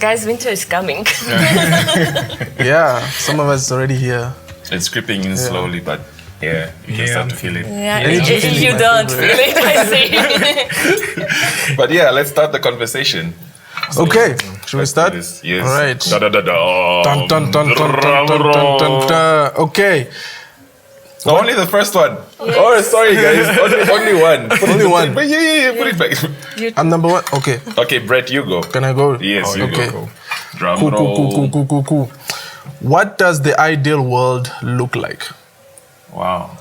guys, winter is coming. Yeah, some of us already here. It's creeping in slowly, but you can start to feel it. Yeah, if you don't feel it, I see. But yeah, let's start the conversation. Okay, should we start? Yes. All right. Da, da, da, da. Dun, dun, dun, dun, dun, dun, dun, dun, dun. Okay. No, only the first one. Yes. Oh, sorry, guys. Only one. Only one. But yeah, put it back. I'm number one. Okay. Okay, Bret, you go. Can I go? Yes, you okay. go. Drum Cool. roll. What does the ideal world look like? Wow.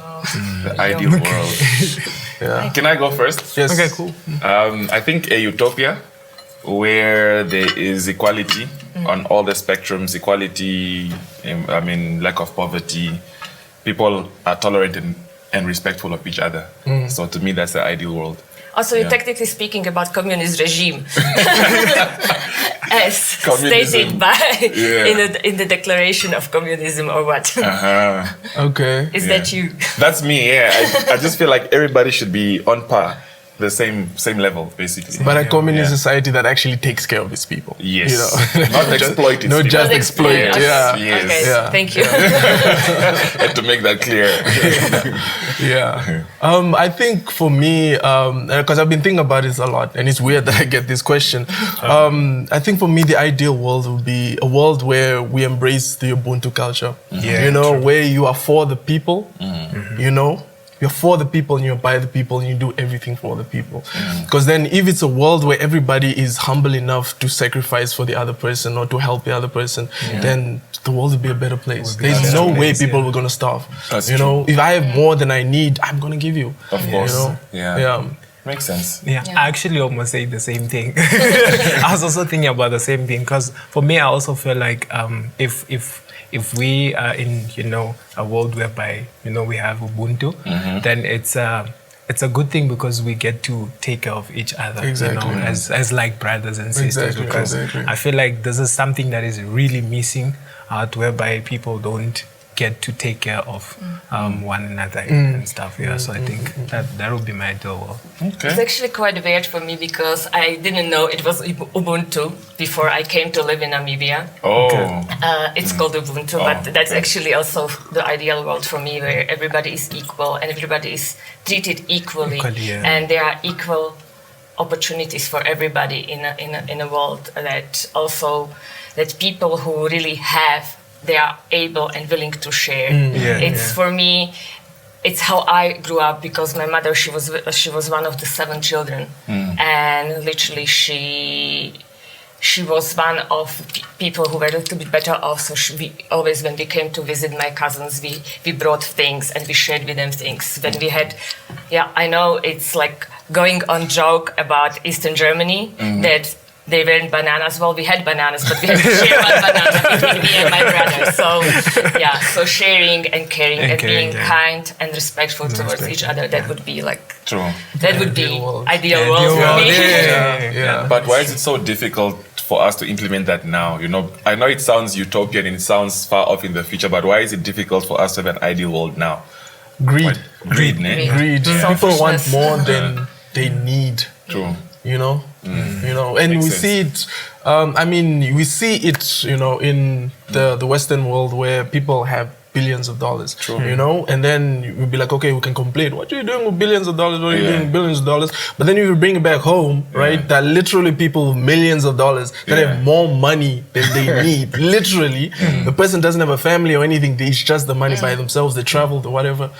The ideal world. Yeah. Can I go first? Yes. Okay, cool. I think a utopia where there is equality on all the spectrums, equality, lack of poverty, people are tolerant and respectful of each other. So to me, that's the ideal world. Also, you're technically speaking about communist regime, as Communism. stated by in the Declaration of Communism, or what? Okay. Is that you? That's me. Yeah, I just feel like everybody should be on par, the same level, basically. But a communist society that actually takes care of its people. Yes. You know? Not exploit its Not people. just Not exploit. exploit. Yeah. Yes. Okay, Yeah. thank you. Had to make that clear. Yeah. I think for me, because I've been thinking about this a lot, and it's weird that I get this question. I think for me, the ideal world would be a world where we embrace the Ubuntu culture. Yeah, you know, where you are for the people, you know, you're for the people and you're by the people and you do everything for the people. Because then if it's a world where everybody is humble enough to sacrifice for the other person or to help the other person, then the world will be a better place. There's no way people are going to starve. That's you know, true. if I have more than I need, I'm going to give you. Of course. You know? Yeah. Makes sense. Yeah, I actually almost say the same thing. I was also thinking about the same thing because for me, I also feel like if we are in, you know, a world whereby, you know, we have Ubuntu, then it's a good thing because we get to take care of each other, Exactly. you know, as like brothers and sisters. Exactly, Because exactly. I feel like this is something that is really missing out whereby people don't get to take care of one another and stuff. Yeah, so I think that would be my ideal world. It's Okay. actually quite weird for me because I didn't know it was Ubuntu before I came to live in Namibia. Oh. It's called Ubuntu, but that's actually also the ideal world for me, where everybody is equal and everybody is treated equally, and there are equal opportunities for everybody in a world that people who really have, they are able and willing to share. For me, it's how I grew up because my mother, she was one of the 7 children, and literally she was one of people who were a little bit better off. So we always, when we came to visit my cousins, we brought things and we shared with them things. When we had, I know it's like going on joke about Eastern Germany that they weren't bananas. Well, we had bananas, but we had to share one banana between me and my brother. So sharing and caring and being kind and respectful towards each other, that would be like... True. That would be ideal world for me. Yeah. But why is it so difficult for us to implement that now? You know, I know it sounds utopian and it sounds far off in the future, but why is it difficult for us to have an ideal world now? Greed. Greed, ne? Greed. People want more than they need. True. You know, and Makes we sense. see it. We see it, you know, in the Western world where people have billions of dollars. True. You know, and then we'll be like, okay, we can complain. What are you doing with billions of dollars? What are you doing with billions of dollars? But then if you bring it back home, right? That literally people with millions of dollars that have more money than they need. Literally, the person doesn't have a family or anything. It's just the money by themselves. They traveled or whatever,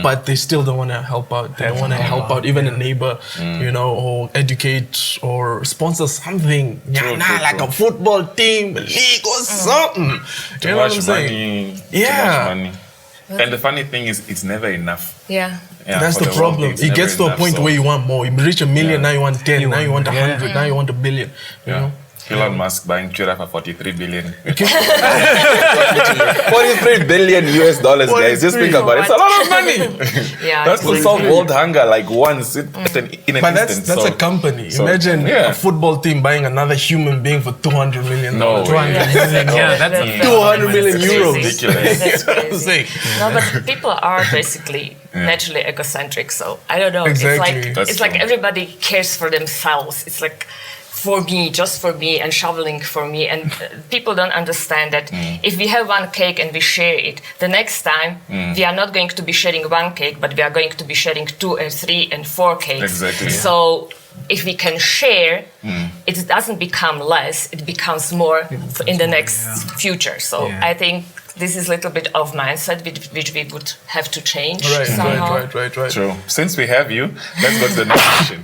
but they still don't want to help out. They don't want to help out even a neighbor, you know, or educate or sponsor something. Like a football team, a league or something. Too You know what I'm much saying? money. Yeah. Too much money. And the funny thing is, it's never enough. Yeah. That's for the the world, problem. it's It never gets to a enough, point so- where you want more. You reach a million, now you want 10, now you want 100, now you want a billion. You know? Elon Musk buying Twitter for 43 billion. 43 billion US dollars, guys. Just think about it. It's a lot of money. That's to solve world hunger like once in an But instant. that's a company. so- Imagine yeah. a football team buying another human being for 200 million. No way. That's a 200 million euros. ridiculous. That's I'm crazy. saying. No, but people are basically naturally egocentric. So I don't know. Exactly. It's That's like true. everybody cares for themselves. It's like for me, just for me, and shoveling for me. And people don't understand that if we have one cake and we share it, the next time we are not going to be sharing one cake, but we are going to be sharing 2 and 3 and 4 cakes. Exactly. So if we can share, it doesn't become less, it becomes more in the next future. So I think this is a little bit of mindset which we would have to change somehow. Right. True. Since we have you, let's go to the next question.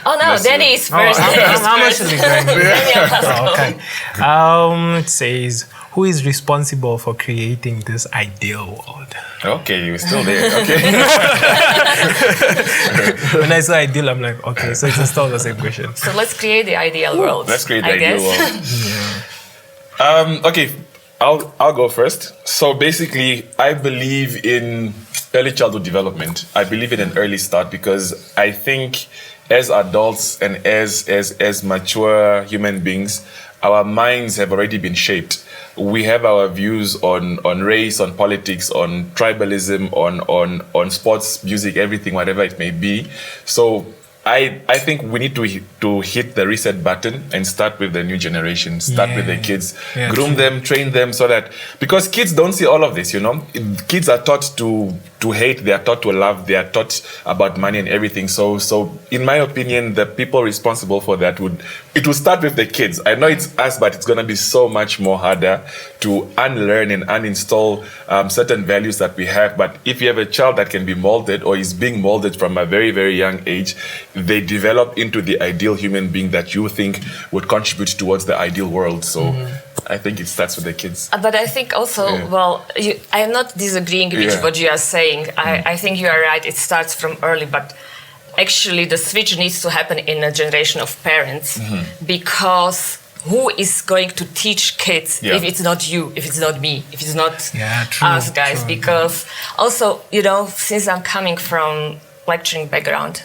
Oh no, Danny is first. I'm actually going. Okay. It says, who is responsible for creating this ideal world? Okay, you're still there. Okay. When I say ideal, I'm like, okay, so it's still the same question. So let's create the ideal world. Let's create the ideal world. Okay, I'll go first. So basically, I believe in early childhood development. I believe in an early start because I think as adults and as mature human beings, our minds have already been shaped. We have our views on race, on politics, on tribalism, on sports, music, everything, whatever it may be. So I think we need to hit the reset button and start with the new generation, start with the kids, groom them, train them so that, because kids don't see all of this, kids are taught to hate, they are taught to love, they are taught about money and everything. So in my opinion, the people responsible for that will start with the kids. I know it's us, but it's going to be so much more harder to unlearn and uninstall certain values that we have. But if you have a child that can be molded or is being molded from a very, very young age, they develop into the ideal human being that you think would contribute towards the ideal world. So I think it starts with the kids. But I think also, I am not disagreeing with what you are saying. I think you are right. It starts from early, but actually the switch needs to happen in a generation of parents because who is going to teach kids if it's not you, if it's not me, if it's not us guys? Because also, since I'm coming from lecturing background,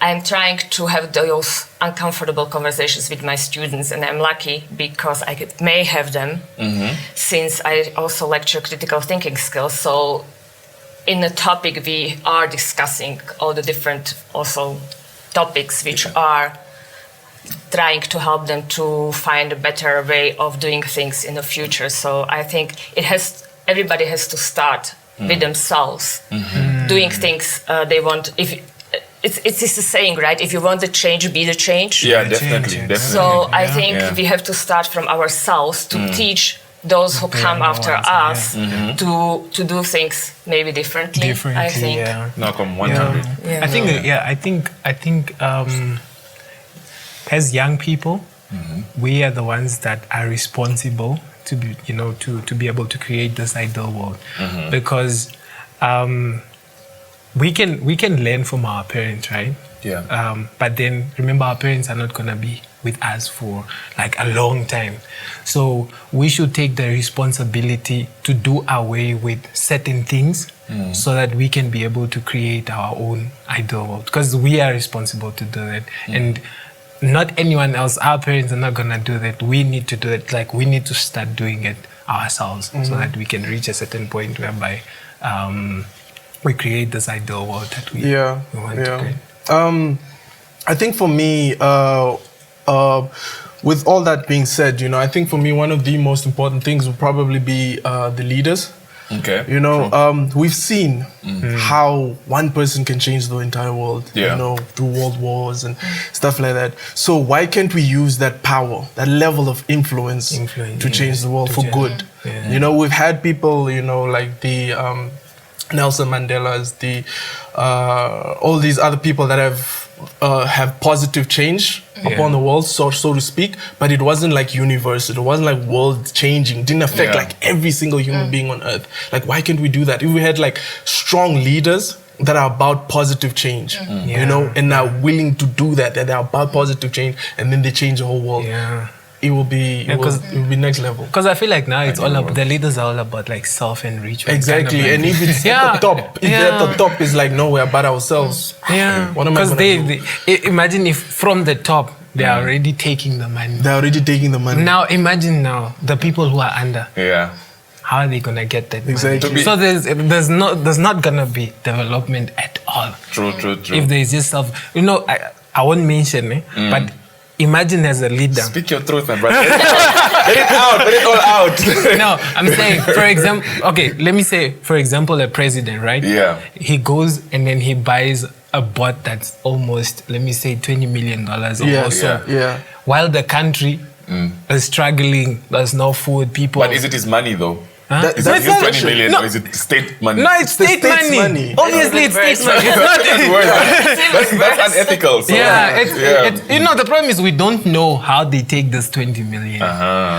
I'm trying to have those uncomfortable conversations with my students, and I'm lucky because I may have them since I also lecture critical thinking skills. So in the topic, we are discussing all the different also topics which are trying to help them to find a better way of doing things in the future. So I think everybody has to start with themselves, doing things they want. It's the saying, right? If you want the change, be the change. Yeah, definitely. So I think we have to start from ourselves to teach those who come after us to do things maybe differently. I think. No, come 100. I think as young people, we are the ones that are responsible to be, to be able to create this ideal world, because we can learn from our parents, right? Yeah. But then remember, our parents are not gonna be with us for like a long time, so we should take the responsibility to do away with certain things so that we can be able to create our own ideal world, because we are responsible to do that, and not anyone else. Our parents are not gonna do that. We need to do it. Like, we need to start doing it ourselves so that we can reach a certain point whereby we create this ideal world that we want to create. I think for me, with all that being said, I think for me, one of the most important things would probably be the leaders. Okay. We've seen how one person can change the entire world, through world wars and stuff like that. So why can't we use that power, that level of influence to change the world for good? Yeah. We've had people, like the Nelson Mandela's, all these other people that have positive change upon the world, so to speak, but it wasn't like universal. It wasn't like world changing. It didn't affect like every single human being on earth. Like, why can't we do that? If we had like strong leaders that are about positive change, and are willing to do that they're about positive change, and then they change the whole world. It will be next level. Because I feel like now it's all about, the leaders are all about like self-enrichment. Exactly, kind of, and if it's at the top, at the top is like, no, we're about ourselves. What am I gonna do? Imagine if from the top they are already taking the money. They're already taking the money. Now imagine the people who are under. How are they gonna get that money? So there's not gonna be development at all. True. If there's just I won't mention it, but imagine as a leader. Speak your truth, my brother. Let it out. Let it all out. No, I'm saying, for example, okay, let me say, for example, a president, right? Yeah. He goes and then he buys a bot that's almost, let me say, $20 million or so. Yeah. While the country is struggling, there's no food, people. But is it his money though? Huh? Is it his 20 million or is it state money? No, it's state money. Obviously, it's state money. It's not. That's unethical. So. It's, you know, the problem is we don't know how they take this 20 million.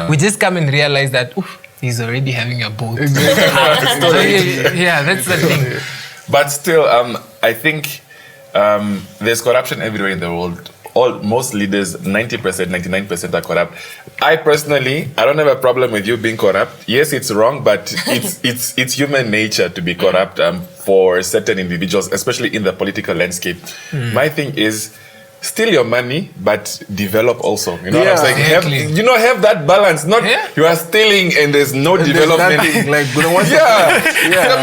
We just come and realize that, oof, he's already having a boat. Yeah, that's the thing. But still, I think there's corruption everywhere in the world. Most leaders, 90%, 99% are corrupt. I personally, I don't have a problem with you being corrupt. Yes, it's wrong, but it's human nature to be corrupt for certain individuals, especially in the political landscape. My thing is, steal your money, but develop also. You know what I'm saying? Exactly. Have that balance. Not you are stealing and there's no development. I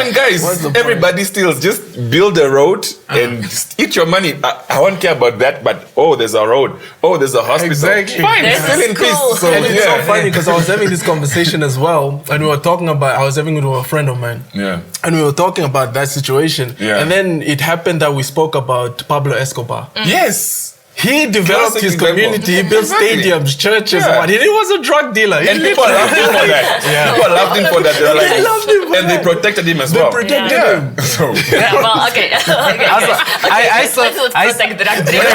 mean, guys, everybody steals. Just build a road and eat your money. I won't care about that, but there's a road. There's a hospital. Exactly. Fine, still in peace. So, and it's so funny because I was having this conversation as well, and we were talking about, I was having it with a friend of mine. Yeah. And we were talking about that situation. Yeah. And then it happened that we spoke about Pablo Escobar. Yes. He developed his community, he built stadiums, churches, and he was a drug dealer. And people loved him for that. People loved him for that. They were like, loved him for and they protected him as well. They protected him. So. Well, okay. I protect drug dealers.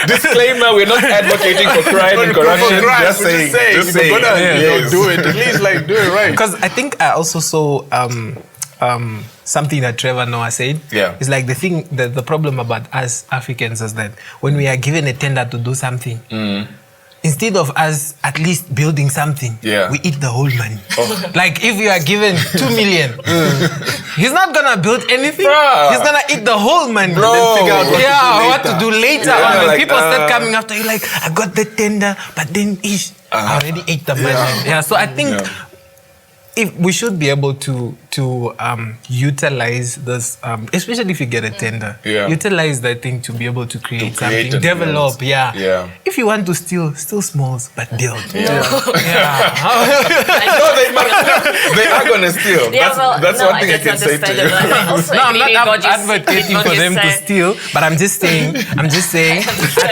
Disclaimer: we're not advocating for crime and corruption. Just saying. Don't do it. At least do it right. Because I think I also saw something that Trevor Noah said. Yeah. It's like the problem about us Africans is that when we are given a tender to do something, instead of us at least building something, we eat the whole money. Like if you are given 2 million, he's not gonna build anything. He's gonna eat the whole money. Then figure out what to do later on. When people start coming after you, like, I got the tender, but then I already ate the money. So I think if we should be able to utilize this, especially if you get a tender, utilize that thing to be able to create something, develop. If you want to steal smalls, but build. No, they are gonna steal. That's one thing I can say to you. I'm not advocating for them to steal, but I'm just saying, at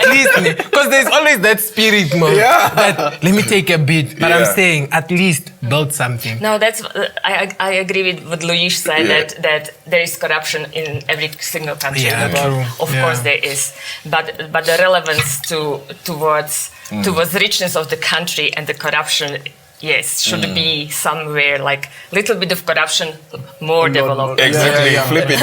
least, because there's always that spirit, that let me take a bit, but I'm saying at least build something. No, that's I agree with what Luis said that there is corruption in every single country in the world. Of course there is, but the relevance towards richness of the country and the corruption, yes, should be somewhere like little bit of corruption, more development. Exactly. Flip it.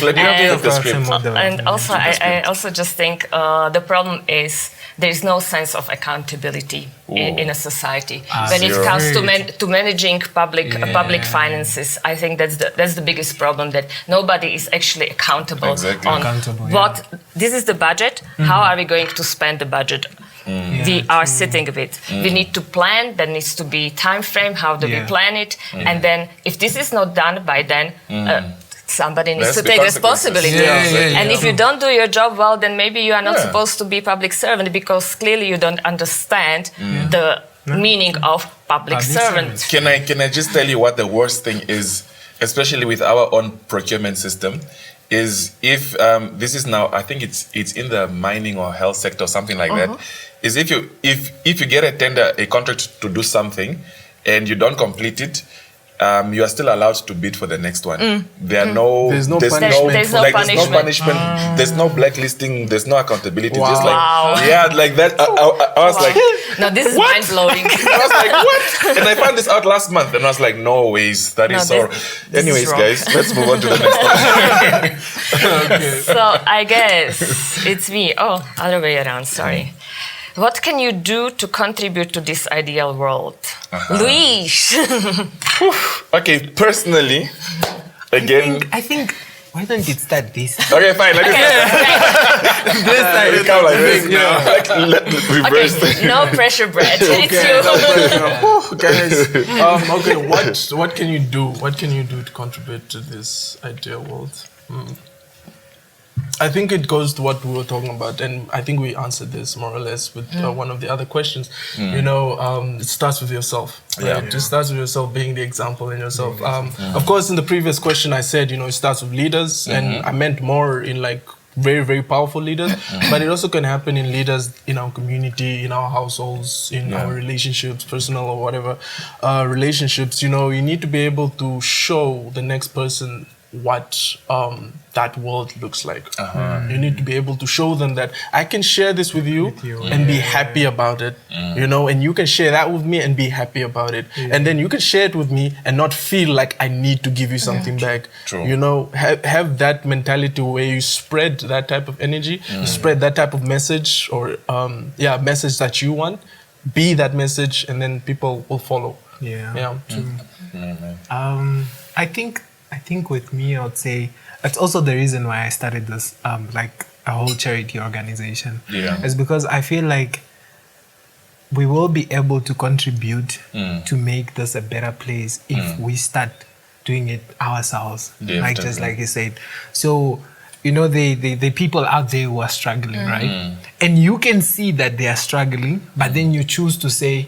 Flip the script. And also, I also just think the problem is there is no sense of accountability in a society. When it comes to managing public finances, I think that's the biggest problem, that nobody is actually accountable on what this is the budget. How are we going to spend the budget? We are sitting with it. We need to plan. There needs to be time frame. How do we plan it? And then, if this is not done by then, somebody needs to take responsibility. And if you don't do your job well, then maybe you are not supposed to be public servant, because clearly you don't understand the meaning of public servant. Can I just tell you what the worst thing is, especially with our own procurement system? Is if this is now, I think it's in the mining or health sector or something like that. Is if you get a tender, a contract to do something, and you don't complete it, you are still allowed to bid for the next one. There's no punishment. There's no blacklisting. There's no accountability. Just like that. I was like, no, this is mind blowing. I was like, what? And I found this out last month, and I was like, no ways, that is so. Anyways, guys, let's move on to the next one. So I guess it's me. Other way around. Sorry. What can you do to contribute to this ideal world? Luis! Okay, personally, again... I think why don't you start this? Okay, fine. Let me come like this. Reverse. Okay, no pressure, Bret. It's you. Guys, okay, what can you do? What can you do to contribute to this ideal world? I think it goes to what we were talking about, and I think we answered this more or less with one of the other questions. You know, it starts with yourself. Right? It starts with yourself, being the example in yourself. Of course, in the previous question, I said, you know, it starts with leaders, and I meant more in like very, very powerful leaders, but it also can happen in leaders in our community, in our households, in our relationships, personal or whatever relationships. You know, you need to be able to show the next person what that world looks like. You need to be able to show them that I can share this with you and be happy about it, you know, and you can share that with me and be happy about it. And then you can share it with me and not feel like I need to give you something back. You know, have that mentality where you spread that type of energy, you spread that type of message or, message that you want, be that message, and then people will follow. I think with me, I would say that's also the reason why I started this, like a whole charity organization. It's because I feel like we will be able to contribute to make this a better place if we start doing it ourselves. Like just like you said. So, you know, the people out there who are struggling, right? And you can see that they are struggling, but then you choose to say,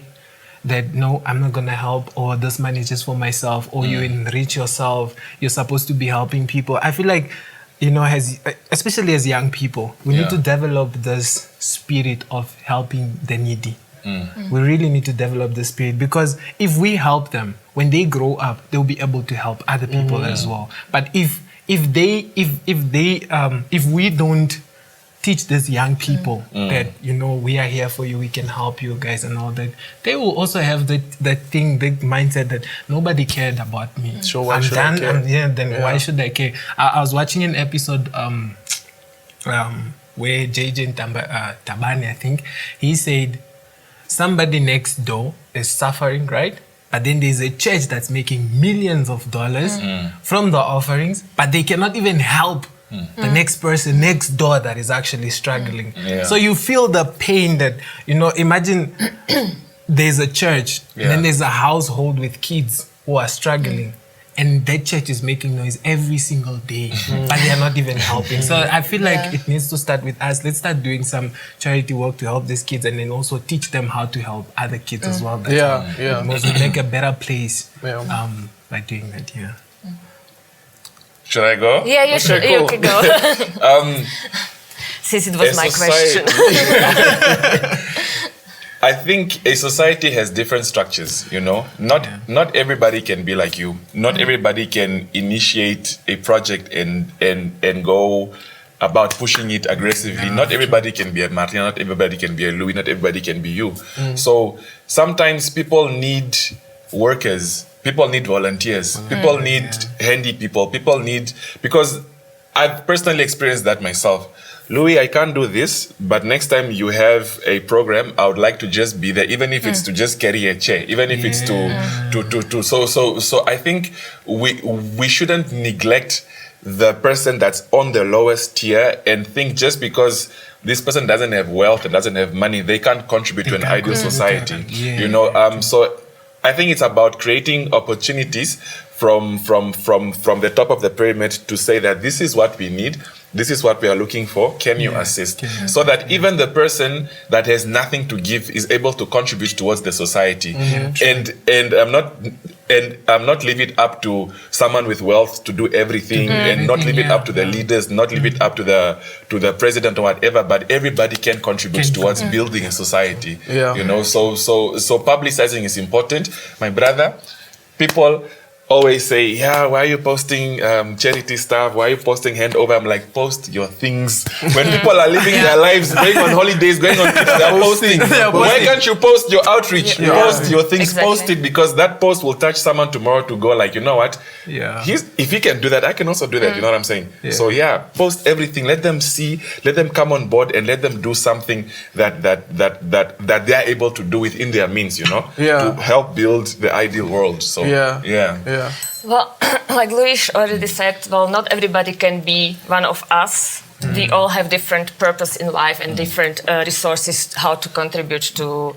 that no, I'm not gonna help, or this money is just for myself, or you enrich yourself, you're supposed to be helping people. I feel like, you know, especially as young people, we need to develop this spirit of helping the needy. We really need to develop the spirit, because if we help them, when they grow up, they'll be able to help other people as well. But if we don't teach these young people that, you know, we are here for you, we can help you guys and all that, they will also have that mindset that nobody cared about me. So why should I care? Why should I care? I was watching an episode where JJ Tabani, I think, he said somebody next door is suffering, right? But then there's a church that's making millions of dollars from the offerings, but they cannot even help the next person next door that is actually struggling. So you feel the pain that, you know, imagine there's a church and then there's a household with kids who are struggling, and that church is making noise every single day, but they are not even helping. So I feel like it needs to start with us. Let's start doing some charity work to help these kids, and then also teach them how to help other kids as well. That's make a better place by doing that. Should I go? Yeah, you should. You can go. Since it was my question. I think a society has different structures, you know. Not everybody can be like you. Not everybody can initiate a project and go about pushing it aggressively. Not everybody can be a Martina, not everybody can be a Louis, not everybody can be you. So sometimes people need workers. People need volunteers. People need handy people. People need, because I've personally experienced that myself. Louis, I can't do this, but next time you have a program, I would like to just be there, even if it's to just carry a chair, even if it's so I think we shouldn't neglect the person that's on the lowest tier and think just because this person doesn't have wealth and doesn't have money, they can't contribute to an ideal society. You know, so I think it's about creating opportunities from the top of the pyramid to say that this is what we need, this is what we are looking for, can you assist? So that even the person that has nothing to give is able to contribute towards the society. And I'm not leave it up to someone with wealth to do everything, and not leave it up to the leaders, not leave it up to the president or whatever, but everybody can contribute towards building a society. You know, so publicizing is important. My brother, people always say, why are you posting charity stuff? Why are you posting handover? I'm like, post your things. When people are living their lives, going on holidays, going on trips, they're posting. Why can't you post your outreach? Post your things, post it, because that post will touch someone tomorrow to go like, you know what? If he can do that, I can also do that. You know what I'm saying? So post everything. Let them see, let them come on board, and let them do something that they are able to do within their means, you know, to help build the ideal world. So Well, like Luis already said, well, not everybody can be one of us. We all have different purpose in life and different resources how to contribute to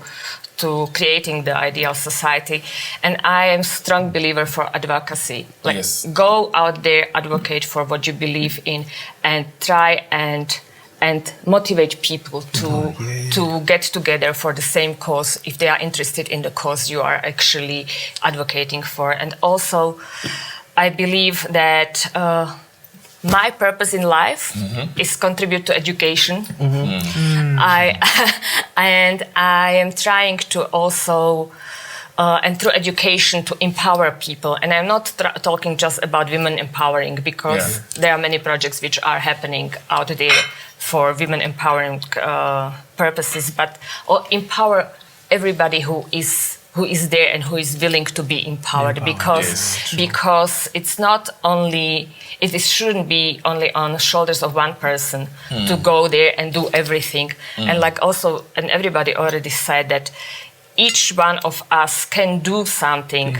to creating the ideal society. And I am a strong believer for advocacy. Like, go out there, advocate for what you believe in, and try and motivate people to get together for the same cause if they are interested in the cause you are actually advocating for. And also, I believe that my purpose in life is contribute to education. I am trying to also and through education to empower people. And I'm not talking just about women empowering, because there are many projects which are happening out there for women empowering purposes, but empower everybody who is there and who is willing to be empowered, because it's not only, it shouldn't be only on the shoulders of one person to go there and do everything. And like also, and everybody already said that each one of us can do something,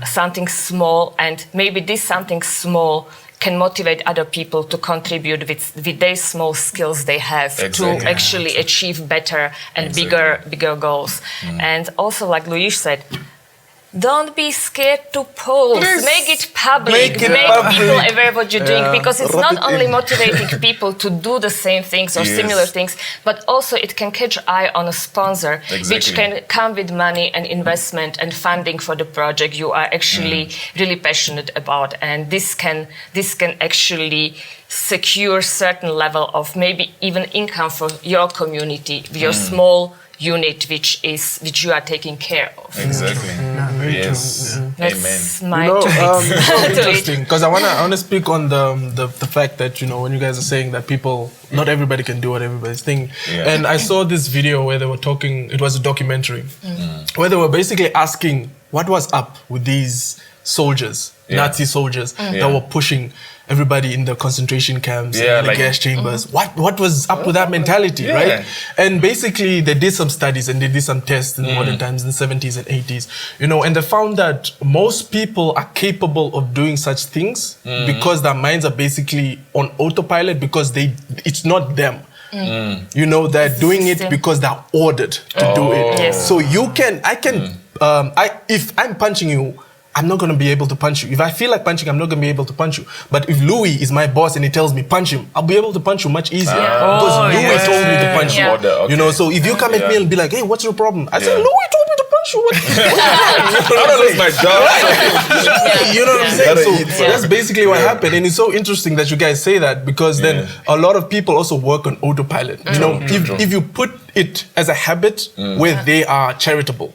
something small, and maybe this something small can motivate other people to contribute with their small skills they have to actually achieve better and bigger goals. And also, like Luis said, don't be scared to post. Make it public. Make people aware what you're doing, because it's not only motivating people to do the same things or similar things, but also it can catch eye on a sponsor, which can come with money and investment and funding for the project you are actually really passionate about. And this can actually secure certain level of maybe even income for your community, your small unit which you are taking care of. Exactly. That's Amen. my interesting, because I wanna speak on the fact that, you know, when you guys are saying that people, not everybody can do what everybody's thinking. And I saw this video where they were talking, it was a documentary, where they were basically asking what was up with these soldiers, Nazi soldiers that were pushing everybody in the concentration camps and the gas chambers. What was up with that mentality, right? And basically they did some studies and they did some tests in modern times, in the 70s and 80s, you know, and they found that most people are capable of doing such things because their minds are basically on autopilot, because it's not them. You know, they're doing it because they're ordered to do it. So if I'm punching you, I'm not going to be able to punch you. If I feel like punching, I'm not going to be able to punch you. But if Louis is my boss and he tells me punch him, I'll be able to punch you much easier because Louis told me to punch you. You know, so if you come at me and be like, hey, what's your problem? I say, Louis told me to punch you. I don't lose my job. You know what I'm saying? So that's basically what happened. And it's so interesting that you guys say that, because then a lot of people also work on autopilot. You know, if you put it as a habit where they are charitable,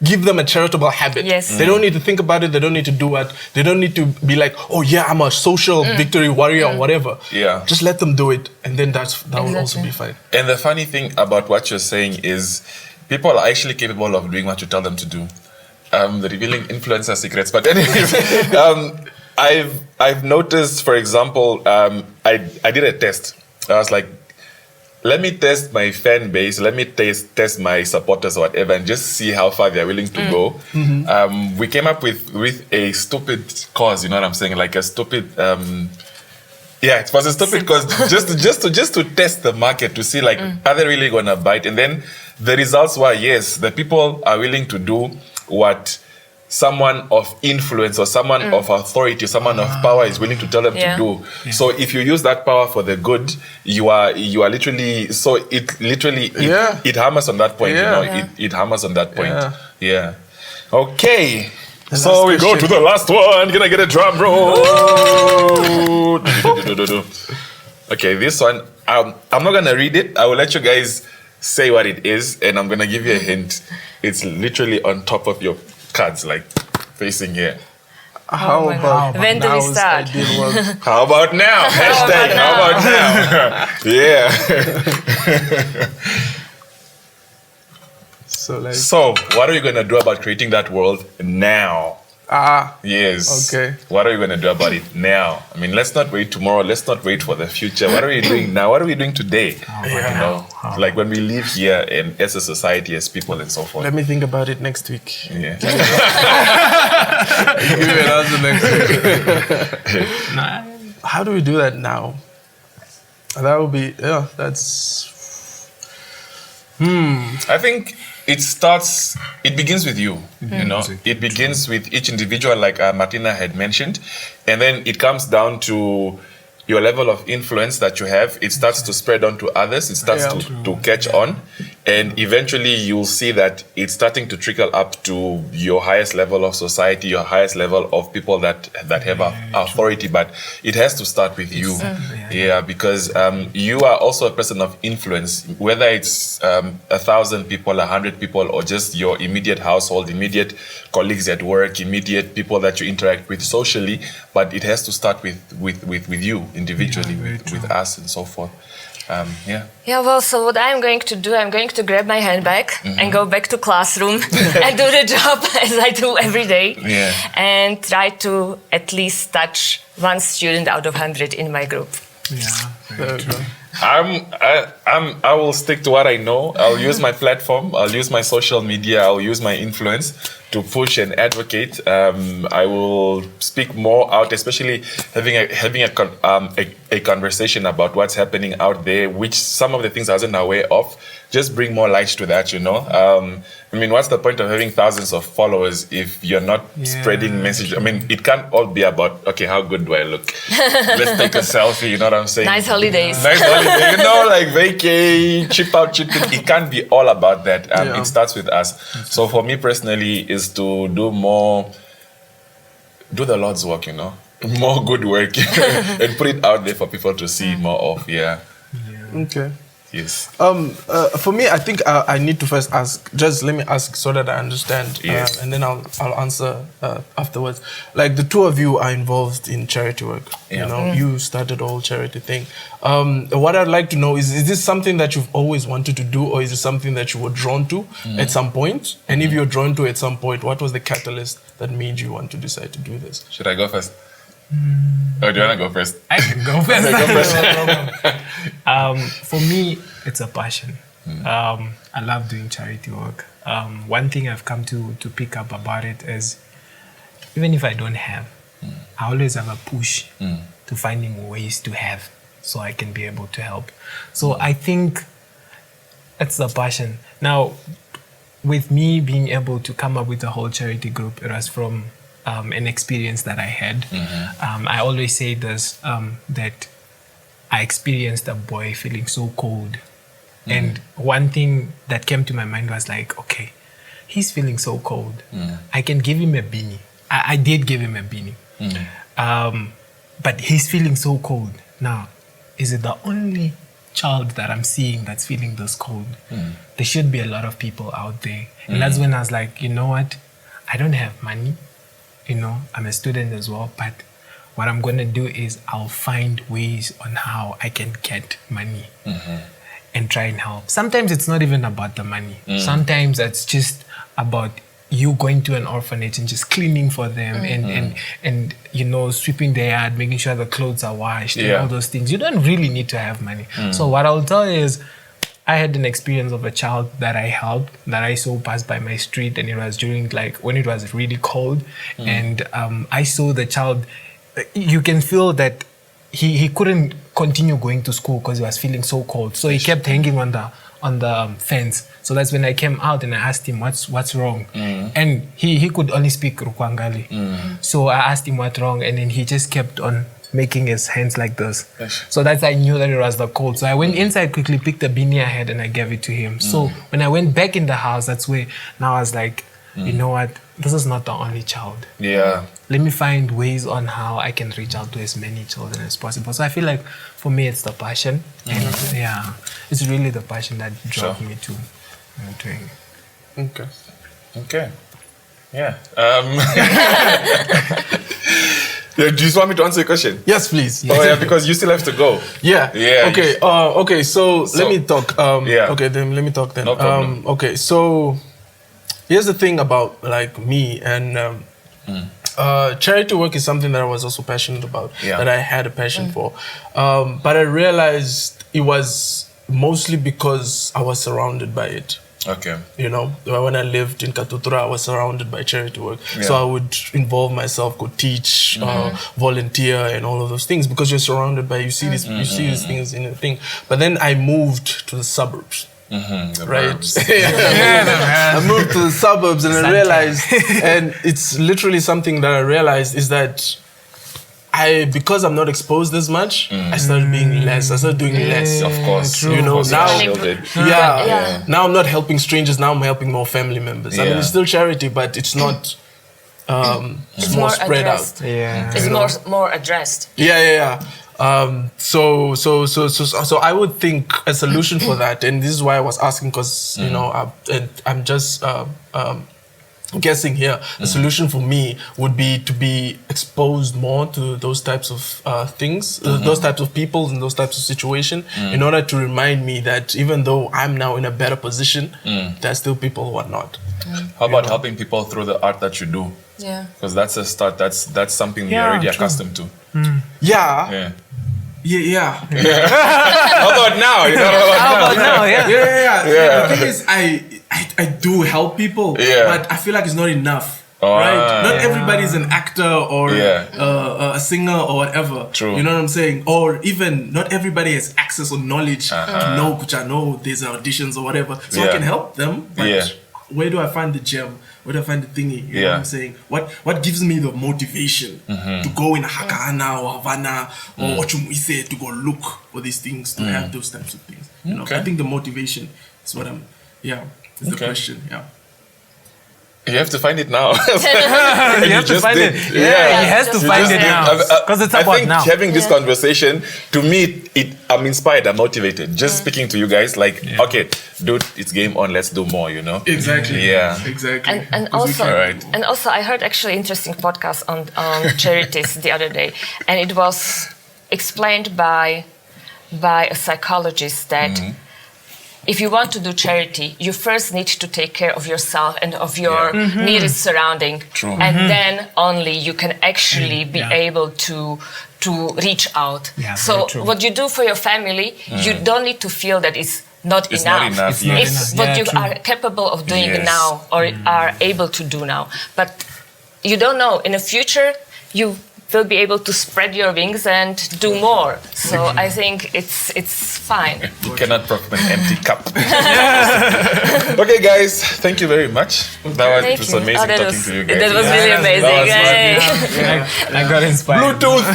give them a charitable habit. They don't need to think about it. They don't need to do it. They don't need to be like, oh yeah, I'm a social victory warrior or whatever. Just let them do it, and then that will also be fine. And the funny thing about what you're saying is, people are actually capable of doing what you tell them to do. The revealing influencer secrets. But anyways, I've noticed, for example, I did a test. I was like, let me test my fan base, let me test my supporters or whatever, and just see how far they're willing to go. We came up with a stupid cause, you know what I'm saying? Like a stupid, it was a stupid cause just to test the market, to see like, are they really gonna bite? And then the results were, yes, the people are willing to do what someone of influence or someone of authority, someone of power is willing to tell them to do. So if you use that power for the good, you are literally, so it hammers on that point, you know, it hammers on that point. Okay. So we go to the last one. Gonna get a drum roll. Okay, this one, I'm not gonna read it. I will let you guys say what it is, and I'm gonna give you a hint. It's literally on top of your cards, like facing here. How about when do we start? How about now? Hashtag how about now? So what are you gonna do about creating that world now? Yes. Okay. What are you going to do about it now? I mean, let's not wait tomorrow. Let's not wait for the future. What are we doing now? What are we doing today? You know, like when we live here and as a society, as people and so forth. Let me think about it next week. Give me an answer next week. How do we do that now? That would be, that's... I think it begins with you, you know. It begins with each individual, like Martina had mentioned, and then it comes down to your level of influence that you have. It starts to spread on to others. It starts to catch on, and eventually you'll see that it's starting to trickle up to your highest level of society, your highest level of people that have authority. But it has to start with you, because you are also a person of influence, whether it's 1,000 people, 100 people, or just your immediate household, immediate colleagues at work, immediate people that you interact with socially. But it has to start with you individually, with us and so forth. Well, so what I'm going to do, I'm going to grab my handbag and go back to classroom and do the job as I do every day, and try to at least touch one student out of 100 in my group. Very true. I will stick to what I know. I'll use my platform. I'll use my social media. I'll use my influence to push and advocate. I will speak more out, especially having a conversation about what's happening out there, which some of the things I wasn't aware of. Just bring more light to that, you know. I mean, what's the point of having thousands of followers if you're not spreading message? I mean, it can't all be about, okay, how good do I look? Let's take a selfie, you know what I'm saying? Nice holidays. Nice holiday, you know, like vacay, chip out, chip in. It can't be all about that. It starts with us. So for me personally, is to do the Lord's work, you know, more good work and put it out there for people to see more of. Okay. Yes. For me, I think I need to first ask. Just let me ask so that I understand, and then I'll answer afterwards. Like, the two of you are involved in charity work. You know, you started the whole charity thing. What I'd like to know is this something that you've always wanted to do, or is it something that you were drawn to at some point? And if you're drawn to at some point, what was the catalyst that made you want to decide to do this? Should I go first? Or do you want to go first? I can go first. Okay, go first. For me, it's a passion. I love doing charity work. One thing I've come to pick up about it is, even if I don't have, I always have a push to finding ways to have, so I can be able to help. So I think it's the passion. Now, with me being able to come up with the whole charity group, it was from an experience that I had. I always say this, that I experienced a boy feeling so cold. And one thing that came to my mind was like, okay, he's feeling so cold. I can give him a beanie. I did give him a beanie. But he's feeling so cold. Now, is it the only child that I'm seeing that's feeling this cold? There should be a lot of people out there. And that's when I was like, you know what? I don't have money. You know, I'm a student as well, but what I'm going to do is I'll find ways on how I can get money and try and help. Sometimes it's not even about the money. Sometimes it's just about you going to an orphanage and just cleaning for them and you know, sweeping their yard, making sure the clothes are washed and all those things. You don't really need to have money. So what I'll tell you is, I had an experience of a child that I helped, that I saw pass by my street, and it was during, like, when it was really cold. And I saw the child, you can feel that he couldn't continue going to school because he was feeling so cold. So he kept hanging on the fence. So that's when I came out and I asked him, what's wrong? And he could only speak Rukwangali. So I asked him what's wrong, and then he just kept on making his hands like this. So that's, I knew that it was the cold. So I went inside quickly, picked the beanie I had, and I gave it to him. So when I went back in the house, that's where now I was like, you know what? This is not the only child. Let me find ways on how I can reach out to as many children as possible. So I feel like for me, it's the passion. And it's really the passion that drove me to doing it. Okay. Yeah. Do you just want me to answer your question? Yes, please. Oh, yeah, because you still have to go. Okay. Okay. So let me talk. Okay, then let me talk then. No problem. Okay. So here's the thing about, like, me and charity work is something that I was also passionate about. That I had a passion for. But I realized it was mostly because I was surrounded by it. Okay. You know, when I lived in Katutura, I was surrounded by charity work. So I would involve myself, go teach, volunteer, and all of those things, because you're surrounded by, you see these things in the thing. But then I moved to the suburbs. right? I moved to the suburbs and I realized, and it's literally something that I realized is that because I'm not exposed as much, I started being less. I started doing less. Of course. You know, now, Yeah. now I'm not helping strangers. Now I'm helping more family members. I mean, it's still charity, but it's not. It's more spread addressed. out. Yeah. It's more addressed. Yeah. So I would think a solution for that, and this is why I was asking, because you know, I'm just guessing here. A solution for me would be to be exposed more to those types of things, those types of people, and those types of situation, in order to remind me that even though I'm now in a better position, there are still people who are not. How about helping people through the art that you do? Yeah. Because that's a start. That's something we're already accustomed to. Yeah. How about now? You know, How about now? Yeah. The thing is, I do help people, but I feel like it's not enough. Right? Not everybody is an actor or a singer or whatever. True. You know what I'm saying? Or even not everybody has access or knowledge to know, which I know there's auditions or whatever. So I can help them, but where do I find the gem? Where do I find the thingy? You know what I'm saying? What gives me the motivation to go in Hakana or Havana or Ochumuise to go look for these things, to have those types of things? You know, I think the motivation is what is the question. Yeah. You have to find it now. You have to find it. Yeah, he has to find it now. Because it's about now. I think having this conversation, to me, I'm inspired, I'm motivated. Just speaking to you guys, like, okay, dude, it's game on, let's do more, you know? Exactly. Yeah. Exactly. And also, I heard actually interesting podcast on charities the other day, and it was explained by a psychologist that if you want to do charity, you first need to take care of yourself and of your nearest surrounding. True. And then only you can actually be able to reach out. Yeah, so what you do for your family, you don't need to feel that it's not enough. If what you are capable of doing now or are able to do now. But you don't know, in the future, you will be able to spread your wings and do more. So I think it's fine. You cannot profit an empty cup. Okay, guys, thank you very much. That was amazing talking to you guys. That was really amazing. I got inspired. Bluetooth.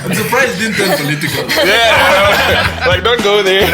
I'm surprised it didn't turn political. Like, don't go there.